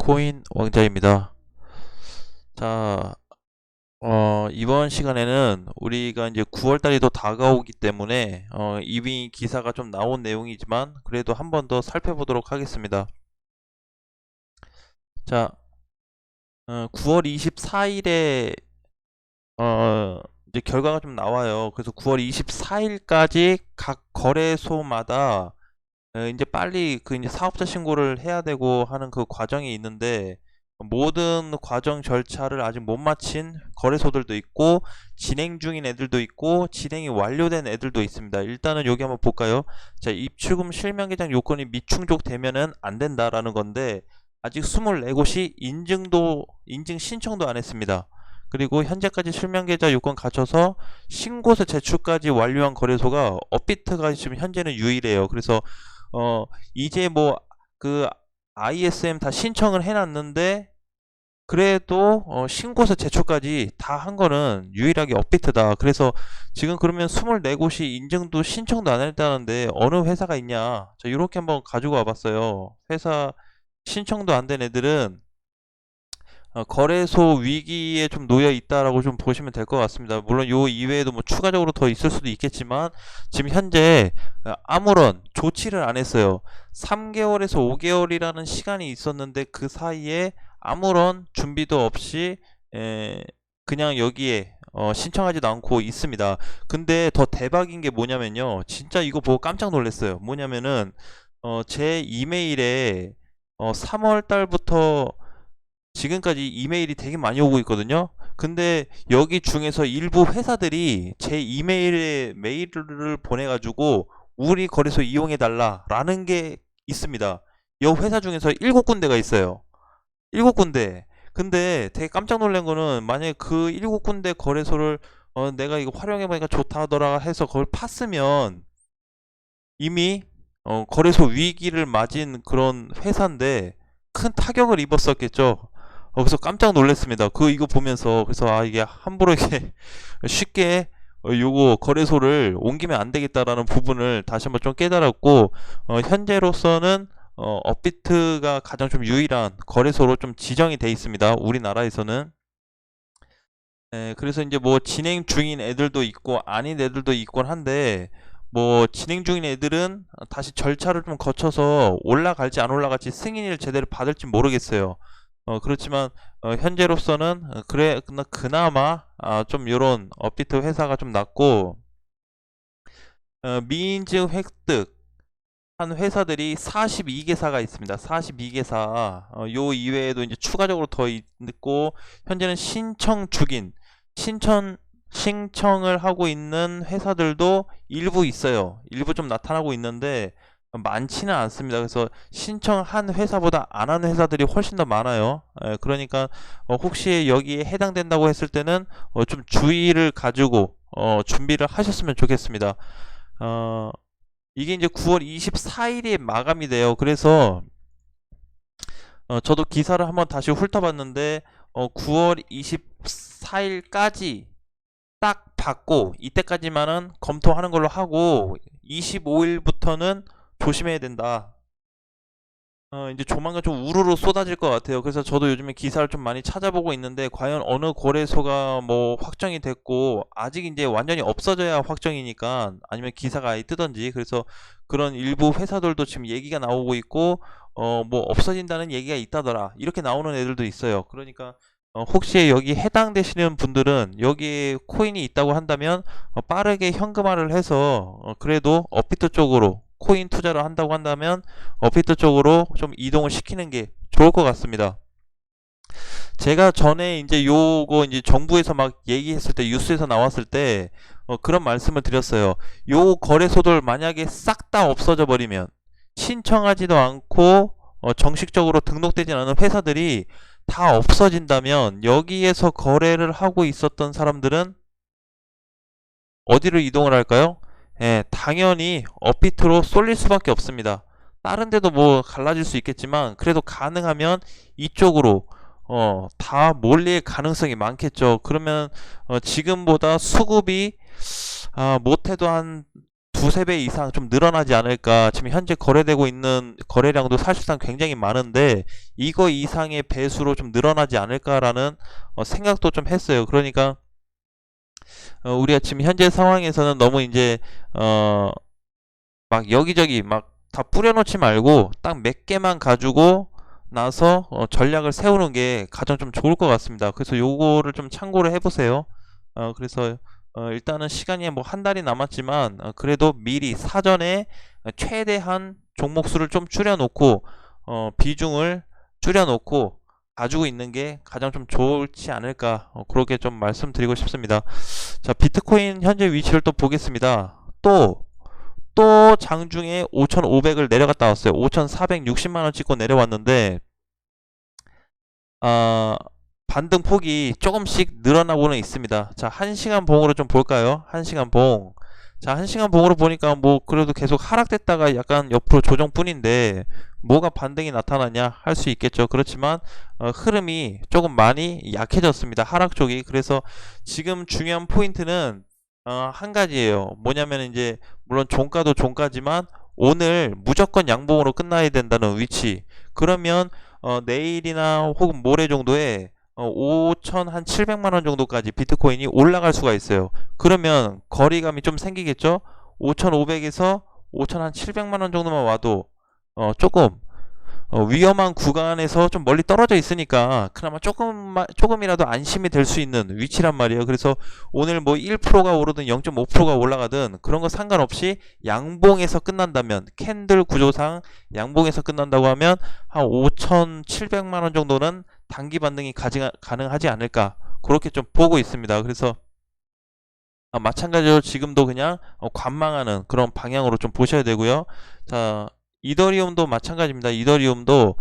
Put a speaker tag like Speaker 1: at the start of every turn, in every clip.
Speaker 1: 비트코인 왕자입니다. 자, 이번 시간에는 우리가 이제 9월달이 더 다가오기 때문에 이미 기사가 좀 나온 내용이지만 그래도 한 번 더 살펴보도록 하겠습니다. 자, 9월 24일에 이제 결과가 좀 나와요. 그래서 9월 24일까지 각 거래소마다 이제 빨리 그 이제 사업자 신고를 해야 되고 하는 그 과정이 있는데 모든 과정 절차를 아직 못 마친 거래소들도 있고 진행 중인 애들도 있고 진행이 완료된 애들도 있습니다. 일단은 여기 한번 볼까요? 자, 입출금 실명계정 요건이 미충족되면은 안 된다라는 건데 아직 24곳이 인증 신청도 안 했습니다. 그리고 현재까지 실명계좌 요건 갖춰서 신고서 제출까지 완료한 거래소가 업비트가 지금 현재는 유일해요. 그래서 이제 뭐 그 ISM 다 신청을 해놨는데 그래도 신고서 제출까지 다 한 거는 유일하게 업비트다. 그래서 지금 그러면 24곳이 인증도 신청도 안 했다는데 어느 회사가 있냐? 자, 이렇게 한번 가지고 와봤어요. 회사 신청도 안 된 애들은 거래소 위기에 좀 놓여 있다라고 좀 보시면 될 것 같습니다. 물론 요 이외에도 뭐 추가적으로 더 있을 수도 있겠지만 지금 현재 아무런 조치를 안 했어요. 3개월에서 5개월이라는 시간이 있었는데 그 사이에 아무런 준비도 없이 그냥 여기에 신청하지도 않고 있습니다. 근데 더 대박인 게 뭐냐면요. 진짜 이거 보고 깜짝 놀랐어요. 뭐냐면은 제 이메일에 3월 달부터 지금까지 이메일이 되게 많이 오고 있거든요. 근데 여기 중에서 일부 회사들이 제 이메일에 메일을 보내가지고 우리 거래소 이용해달라 라는 게 있습니다. 이 회사 중에서 7군데가 있어요. 7군데. 근데 되게 깜짝 놀란 거는 만약에 그 7군데 거래소를 내가 이거 활용해보니까 좋다 하더라 해서 그걸 팠으면 이미 거래소 위기를 맞은 그런 회사인데 큰 타격을 입었었겠죠. 그래서 깜짝 놀랐습니다. 이거 보면서. 그래서 이게 함부로 이렇게 쉽게 요거 거래소를 옮기면 안 되겠다라는 부분을 다시 한번 좀 깨달았고, 현재로서는 업비트가 가장 좀 유일한 거래소로 좀 지정이 돼 있습니다. 우리나라에서는. 그래서 이제 뭐 진행 중인 애들도 있고 아닌 애들도 있곤 한데 뭐 진행 중인 애들은 다시 절차를 좀 거쳐서 올라갈지 안 올라갈지 승인을 제대로 받을지 모르겠어요. 그렇지만 현재로서는 그래 그나마 좀 요런 업비트 회사가 좀 낫고 미인증 획득 한 회사들이 42개사가 있습니다. 42개사. 요 이외에도 이제 추가적으로 더 있고 현재는 신청 중인 신청을 하고 있는 회사들도 일부 있어요. 일부 좀 나타나고 있는데 많지는 않습니다. 그래서 신청한 회사보다 안 하는 회사들이 훨씬 더 많아요. 그러니까 혹시 여기에 해당된다고 했을 때는 좀 주의를 가지고 준비를 하셨으면 좋겠습니다. 이게 이제 9월 24일에 마감이 돼요. 그래서 저도 기사를 한번 다시 훑어봤는데 9월 24일까지 딱 받고 이때까지만은 검토하는 걸로 하고 25일부터는 조심해야 된다. 이제 조만간 좀 우르르 쏟아질 것 같아요. 그래서 저도 요즘에 기사를 좀 많이 찾아보고 있는데 과연 어느 거래소가 뭐 확정이 됐고 아직 이제 완전히 없어져야 확정이니까 아니면 기사가 아예 뜨던지 그래서 그런 일부 회사들도 지금 얘기가 나오고 있고 뭐 없어진다는 얘기가 있다더라 이렇게 나오는 애들도 있어요. 그러니까 혹시 여기 해당되시는 분들은 여기에 코인이 있다고 한다면 빠르게 현금화를 해서 그래도 업비트 쪽으로 코인 투자를 한다고 한다면 업비트 쪽으로 좀 이동을 시키는 게 좋을 것 같습니다. 제가 전에 이제 요거 이제 정부에서 막 얘기했을 때 뉴스에서 나왔을 때 그런 말씀을 드렸어요. 요 거래소들 만약에 싹 다 없어져 버리면 신청하지도 않고 정식적으로 등록되지 않은 회사들이 다 없어진다면 여기에서 거래를 하고 있었던 사람들은 어디로 이동을 할까요? 당연히 업비트로 쏠릴 수밖에 없습니다. 다른 데도 뭐 갈라질 수 있겠지만 그래도 가능하면 이쪽으로 다 몰릴 가능성이 많겠죠. 그러면 지금보다 수급이 못해도 한 두세 배 이상 좀 늘어나지 않을까. 지금 현재 거래되고 있는 거래량도 사실상 굉장히 많은데 이거 이상의 배수로 좀 늘어나지 않을까라는 생각도 좀 했어요. 그러니까 우리가 지금 현재 상황에서는 너무 이제 막 여기저기 막 다 뿌려놓지 말고 딱 몇 개만 가지고 나서 전략을 세우는 게 가장 좀 좋을 것 같습니다. 그래서 요거를 좀 참고를 해보세요. 그래서 일단은 시간이 뭐 한 달이 남았지만 그래도 미리 사전에 최대한 종목 수를 좀 줄여놓고 비중을 줄여놓고 가지고 있는 게 가장 좀 좋지 않을까, 그렇게 좀 말씀드리고 싶습니다. 자, 비트코인 현재 위치를 또 보겠습니다. 또 장중에 5,500을 내려갔다 왔어요. 5,460만원 찍고 내려왔는데 반등 폭이 조금씩 늘어나고는 있습니다. 자, 1시간 봉으로 좀 볼까요? 1시간 봉. 자, 1시간 봉으로 보니까 뭐 그래도 계속 하락됐다가 약간 옆으로 조정뿐인데 뭐가 반등이 나타나냐 할 수 있겠죠. 그렇지만 흐름이 조금 많이 약해졌습니다. 하락 쪽이. 그래서 지금 중요한 포인트는 한 가지예요. 뭐냐면 이제 물론 종가도 종가지만 오늘 무조건 양봉으로 끝나야 된다는 위치. 그러면 내일이나 혹은 모레 정도에 5,700만원 정도까지 비트코인이 올라갈 수가 있어요. 그러면 거리감이 좀 생기겠죠. 5,500에서 5,700만원 정도만 와도 조금 위험한 구간에서 좀 멀리 떨어져 있으니까 그나마 조금이라도 안심이 될 수 있는 위치란 말이에요. 그래서 오늘 뭐 1%가 오르든 0.5%가 올라가든 그런 거 상관없이 양봉에서 끝난다면, 캔들 구조상 양봉에서 끝난다고 하면 한 5,700만원 정도는 단기 반등이 가능하지 않을까, 그렇게 좀 보고 있습니다. 그래서 마찬가지로 지금도 그냥 관망하는 그런 방향으로 좀 보셔야 되고요. 자, 이더리움도 마찬가지입니다. 이더리움도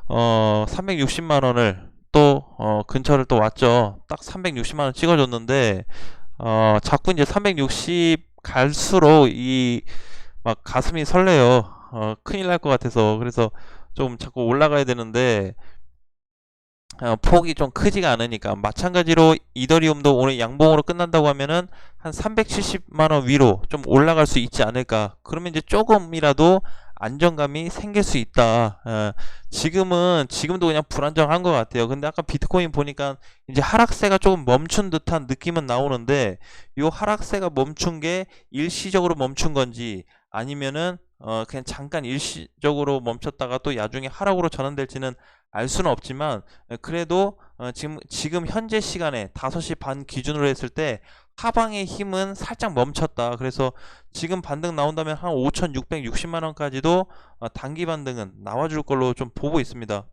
Speaker 1: 360만원을 또 근처를 또 왔죠. 딱 360만원 찍어줬는데 자꾸 이제 360 갈수록 이 막 가슴이 설레요. 큰일 날 것 같아서. 그래서 좀 자꾸 올라가야 되는데 폭이 좀 크지가 않으니까. 마찬가지로 이더리움도 오늘 양봉으로 끝난다고 하면은 한 370만원 위로 좀 올라갈 수 있지 않을까. 그러면 이제 조금이라도 안정감이 생길 수 있다. 지금도 그냥 불안정한 것 같아요. 근데 아까 비트코인 보니까 이제 하락세가 조금 멈춘 듯한 느낌은 나오는데 이 하락세가 멈춘 게 일시적으로 멈춘 건지 아니면은 그냥 잠깐 일시적으로 멈췄다가 또 나중에 하락으로 전환될지는 알 수는 없지만 그래도 지금 현재 시간에 5시 반 기준으로 했을 때 하방의 힘은 살짝 멈췄다. 그래서 지금 반등 나온다면 한 5,660만원까지도 단기 반등은 나와줄 걸로 좀 보고 있습니다.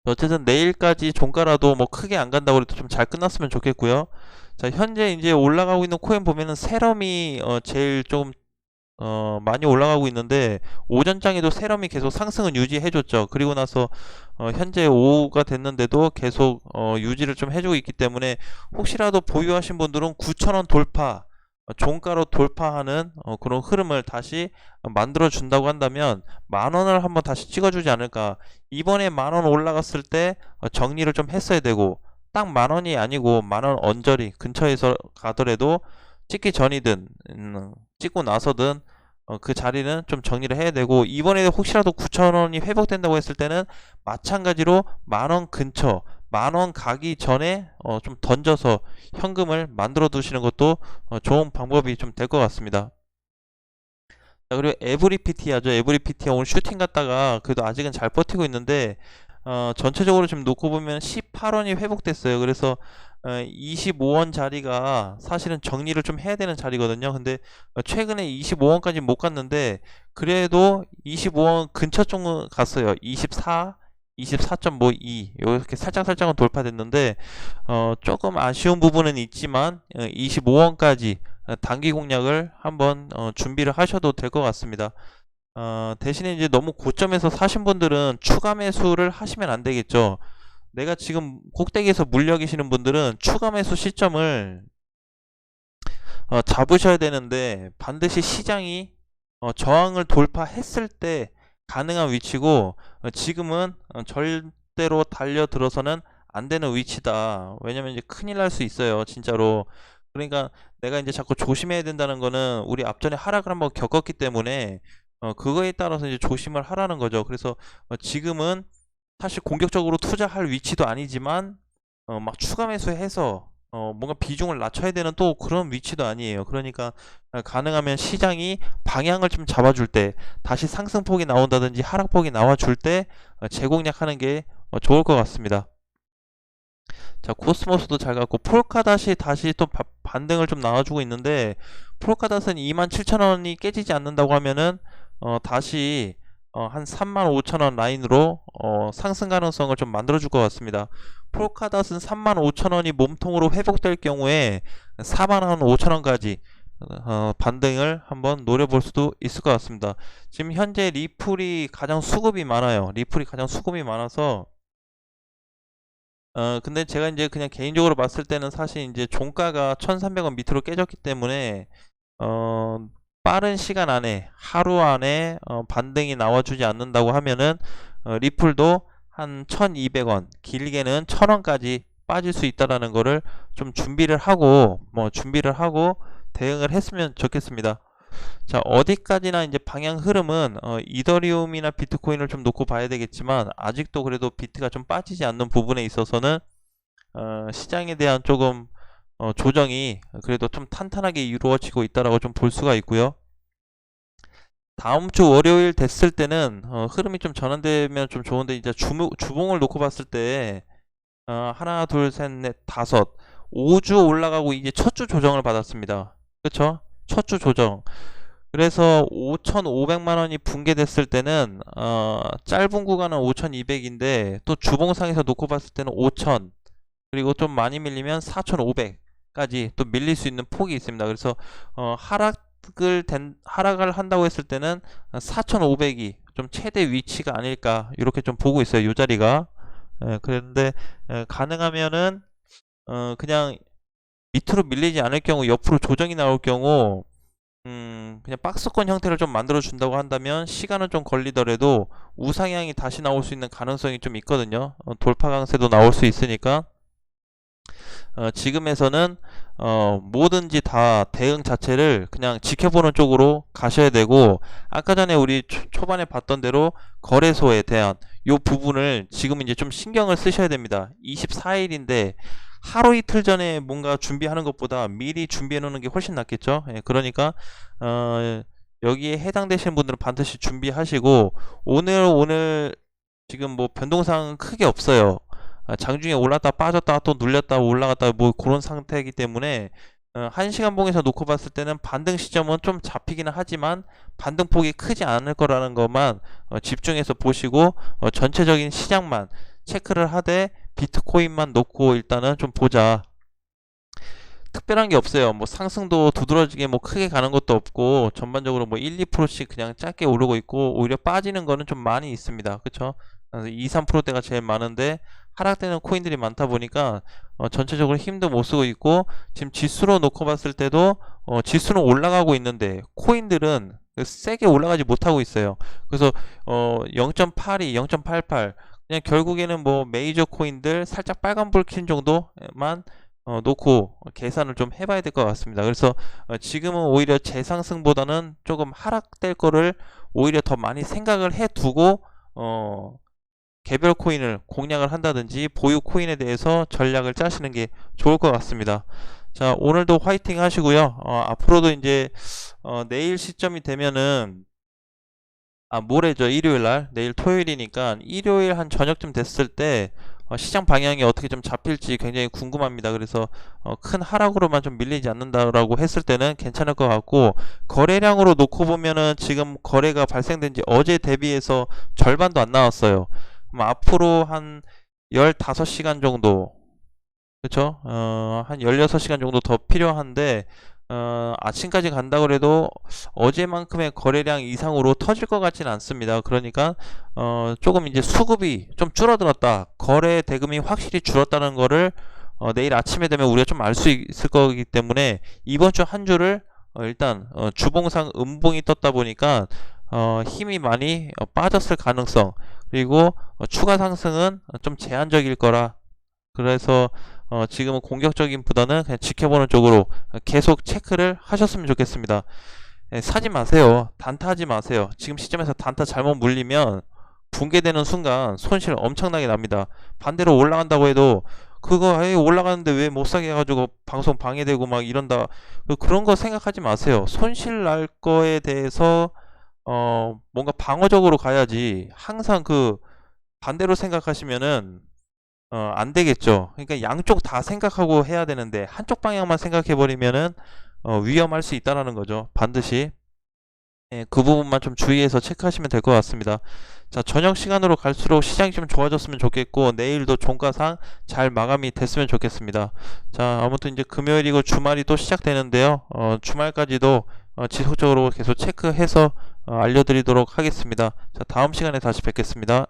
Speaker 1: 어쨌든 내일까지 종가라도 뭐 크게 안 간다고 해도 좀 잘 끝났으면 좋겠고요. 자, 현재 이제 올라가고 있는 코인 보면은 세럼이 제일 좀 많이 올라가고 있는데 오전장에도 세럼이 계속 상승은 유지해줬죠. 그리고 나서 현재 오후가 됐는데도 계속 유지를 좀 해주고 있기 때문에 혹시라도 보유하신 분들은 9,000원 돌파, 종가로 돌파하는 그런 흐름을 다시 만들어 준다고 한다면 10,000원을 한번 다시 찍어주지 않을까. 이번에 10,000원 올라갔을 때 정리를 좀 했어야 되고, 딱 10,000원이 아니고 10,000원 언저리 근처에서 가더라도 찍기 전이든 찍고 나서든 그 자리는 좀 정리를 해야 되고, 이번에 혹시라도 9,000원이 회복된다고 했을 때는 마찬가지로 10,000원 근처, 10,000원 가기 전에 좀 던져서 현금을 만들어 두시는 것도 좋은 방법이 좀 될 것 같습니다. 자, 그리고 에브리피티아죠. 에브리피티아 오늘 슈팅 갔다가 그래도 아직은 잘 버티고 있는데 전체적으로 지금 놓고 보면 18원이 회복됐어요. 그래서 25원 자리가 사실은 정리를 좀 해야 되는 자리거든요. 근데 최근에 25원까지 못 갔는데 그래도 25원 근처 쪽 갔어요. 24, 24.52 이렇게 살짝은 돌파됐는데 조금 아쉬운 부분은 있지만 25원까지 단기 공략을 한번 준비를 하셔도 될 것 같습니다. 대신에 이제 너무 고점에서 사신 분들은 추가 매수를 하시면 안 되겠죠. 내가 지금 꼭대기에서 물려 계시는 분들은 추가 매수 시점을 잡으셔야 되는데 반드시 시장이 저항을 돌파했을 때 가능한 위치고, 지금은 절대로 달려들어서는 안 되는 위치다. 왜냐면 이제 큰일 날 수 있어요, 진짜로. 그러니까 내가 이제 자꾸 조심해야 된다는 거는 우리 앞전에 하락을 한번 겪었기 때문에 그거에 따라서 이제 조심을 하라는 거죠. 그래서 지금은 사실 공격적으로 투자할 위치도 아니지만 막 추가 매수해서 뭔가 비중을 낮춰야 되는 또 그런 위치도 아니에요. 그러니까 가능하면 시장이 방향을 좀 잡아줄 때, 다시 상승폭이 나온다든지 하락폭이 나와줄 때 재공략하는 게 좋을 것 같습니다. 자, 코스모스도 잘 갔고, 폴카닷이 다시 또 반등을 좀 나와주고 있는데, 폴카닷은 27,000원이 깨지지 않는다고 하면은 다시 한 35,000원 라인으로 상승 가능성을 좀 만들어줄 것 같습니다. 폴카닷은 35,000원이 몸통으로 회복될 경우에 45,000원까지 반등을 한번 노려볼 수도 있을 것 같습니다. 지금 현재 리플이 가장 수급이 많아요. 리플이 가장 수급이 많아서 근데 제가 이제 그냥 개인적으로 봤을 때는 사실 이제 종가가 1,300원 밑으로 깨졌기 때문에 어, 빠른 시간 안에, 하루 안에 반등이 나와주지 않는다고 하면은 리플도 한 1,200원, 길게는 1,000원까지 빠질 수 있다라는 거를 좀 준비를 하고 대응을 했으면 좋겠습니다. 자, 어디까지나 이제 방향 흐름은 이더리움이나 비트코인을 좀 놓고 봐야 되겠지만, 아직도 그래도 비트가 좀 빠지지 않는 부분에 있어서는 시장에 대한 조금 조정이 그래도 좀 탄탄하게 이루어지고 있다라고 좀 볼 수가 있고요. 다음 주 월요일 됐을 때는 흐름이 좀 전환되면 좀 좋은데, 이제 주봉을 놓고 봤을 때 하나, 둘, 셋, 넷, 다섯, 5주 올라가고 이제 첫 주 조정을 받았습니다. 그쵸? 첫 주 조정. 그래서 5,500만 원이 붕괴됐을 때는 짧은 구간은 5,200인데 또 주봉상에서 놓고 봤을 때는 5,000, 그리고 좀 많이 밀리면 4,500까지 또 밀릴 수 있는 폭이 있습니다. 그래서 하락을 한다고 했을 때는 4,500이 좀 최대 위치가 아닐까 이렇게 좀 보고 있어요. 이 자리가. 그런데 가능하면은 그냥 밑으로 밀리지 않을 경우, 옆으로 조정이 나올 경우 그냥 박스권 형태를 좀 만들어 준다고 한다면 시간은 좀 걸리더라도 우상향이 다시 나올 수 있는 가능성이 좀 있거든요. 돌파 강세도 나올 수 있으니까 지금에서는 뭐든지 다 대응 자체를 그냥 지켜보는 쪽으로 가셔야 되고, 아까 전에 우리 초반에 봤던 대로 거래소에 대한 요 부분을 지금 이제 좀 신경을 쓰셔야 됩니다. 24일인데 하루 이틀 전에 뭔가 준비하는 것보다 미리 준비해 놓는 게 훨씬 낫겠죠. 예, 그러니까 여기에 해당되시는 분들은 반드시 준비하시고, 오늘 지금 뭐 변동사항은 크게 없어요. 장중에 올랐다 빠졌다 또 눌렸다 올라갔다 뭐 그런 상태이기 때문에 1시간 봉에서 놓고 봤을 때는 반등 시점은 좀 잡히기는 하지만 반등폭이 크지 않을 거라는 것만 집중해서 보시고 전체적인 시장만 체크를 하되 비트코인만 놓고 일단은 좀 보자. 특별한 게 없어요. 뭐 상승도 두드러지게 뭐 크게 가는 것도 없고, 전반적으로 뭐 1, 2%씩 그냥 짧게 오르고 있고, 오히려 빠지는 거는 좀 많이 있습니다. 그쵸? 2, 3%대가 제일 많은데 하락되는 코인들이 많다 보니까 전체적으로 힘도 못 쓰고 있고, 지금 지수로 놓고 봤을 때도 지수는 올라가고 있는데 코인들은 세게 올라가지 못하고 있어요. 그래서 0.82, 0.88, 그냥 결국에는 뭐 메이저 코인들 살짝 빨간불 킨 정도만 놓고 계산을 좀 해봐야 될 것 같습니다. 그래서 지금은 오히려 재상승보다는 조금 하락될 거를 오히려 더 많이 생각을 해두고 개별 코인을 공략을 한다든지 보유 코인에 대해서 전략을 짜시는 게 좋을 것 같습니다. 자, 오늘도 화이팅 하시고요. 앞으로도 이제 내일 시점이 되면은 모레죠. 일요일날. 내일 토요일이니까 일요일 한 저녁쯤 됐을 때 시장 방향이 어떻게 좀 잡힐지 굉장히 궁금합니다. 그래서 큰 하락으로만 좀 밀리지 않는다라고 했을 때는 괜찮을 것 같고, 거래량으로 놓고 보면은 지금 거래가 발생된 지 어제 대비해서 절반도 안 나왔어요. 그럼 앞으로 한 15시간 정도, 그쵸? 한 16시간 정도 더 필요한데, 아침까지 간다 그래도 어제만큼의 거래량 이상으로 터질 것 같지는 않습니다. 그러니까 조금 이제 수급이 좀 줄어들었다, 거래 대금이 확실히 줄었다는 거를 내일 아침에 되면 우리가 좀 알 수 있을 거기 때문에, 이번 주 한 주를 일단 주봉상 음봉이 떴다 보니까 힘이 많이 빠졌을 가능성, 그리고 추가 상승은 좀 제한적일 거라 그래서 지금은 공격적인보다는 그냥 지켜보는 쪽으로 계속 체크를 하셨으면 좋겠습니다. 예, 사지 마세요. 단타하지 마세요. 지금 시점에서 단타 잘못 물리면 붕괴되는 순간 손실 엄청나게 납니다. 반대로 올라간다고 해도 그거 에이, 올라가는데 왜 못 사게 해가지고 방송 방해되고 막 이런다. 그런 거 생각하지 마세요. 손실 날 거에 대해서 뭔가 방어적으로 가야지. 항상 그 반대로 생각하시면은 안 되겠죠. 그러니까 양쪽 다 생각하고 해야 되는데 한쪽 방향만 생각해 버리면은 위험할 수 있다라는 거죠. 반드시. 예, 그 부분만 좀 주의해서 체크하시면 될 것 같습니다. 자, 저녁 시간으로 갈수록 시장이 좀 좋아졌으면 좋겠고 내일도 종가상 잘 마감이 됐으면 좋겠습니다. 자, 아무튼 이제 금요일이고 주말이 또 시작되는데요. 주말까지도 지속적으로 계속 체크해서 알려드리도록 하겠습니다. 자, 다음 시간에 다시 뵙겠습니다.